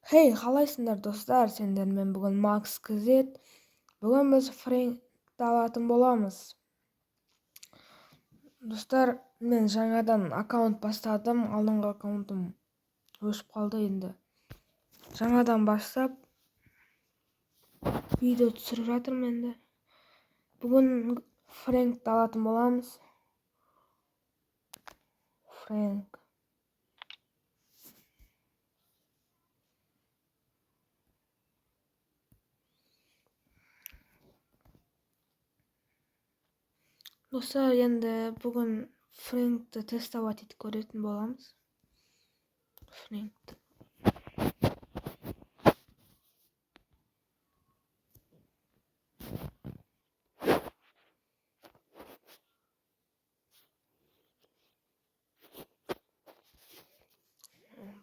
Hey, қалайсыңдар достар, сендермен бүгін Макс Кізет. Бүгін біз Фрэнкті алатын боламыз. Достар, мен жаңадан аккаунт бастадым. Алдыңғы аккаунтым өшіп қалды енді. Жаңадан бастап видео түсіріп жатырмын енді. Бүгін Фрэнкті алатын боламыз. Фрэнк. Достар, енді бүгін Фрэнкті тестовать етіп көретін боламыз. Фрэнкті.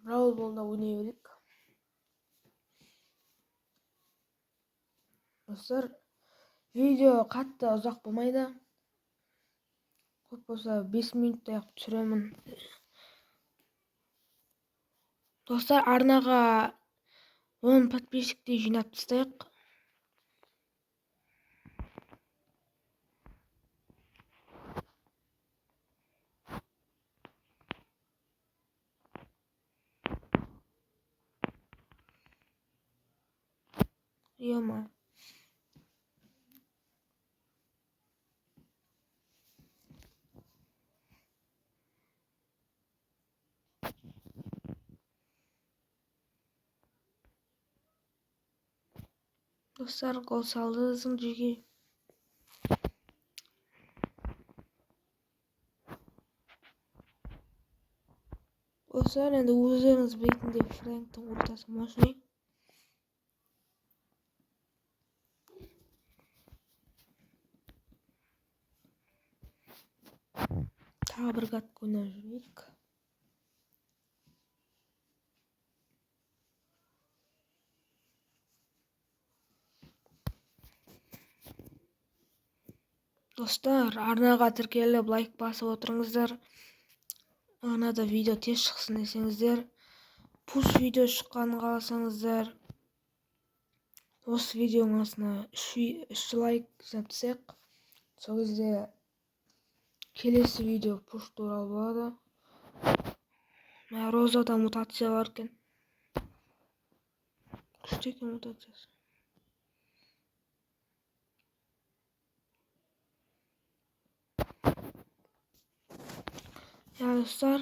Brawl Ball'da ойнай берейік. Достар, видео қатты ұзақ болмайды. Көп болса 5 минуттай түсіремін. Достар, арнаға 10 подписчикті жинап тастайық. Ема. Достар, гол салды Зыңжиге. Достар, енді өздеріңіз білетіндей Фрэнктің ультасы мощный. Тағы бір катка ойнап жүрейік. Достар, арнаға тіркеліп лайк басып отырыңыздар. Арнада видео тез шықсын десеңіздер, пуш видео шыққанын қаласаңыздар, осы видеоның астына 3 лайк жинап тастайық. Сол кезде келесі видео пуш туралы болады. Розада мутация бар екен. Күшті екен мутациясы. Достар,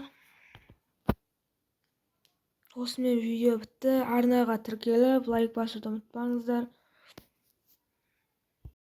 осымен видео бітті. Арнаға тіркеліп лайк басуды ұмытпаңыздар.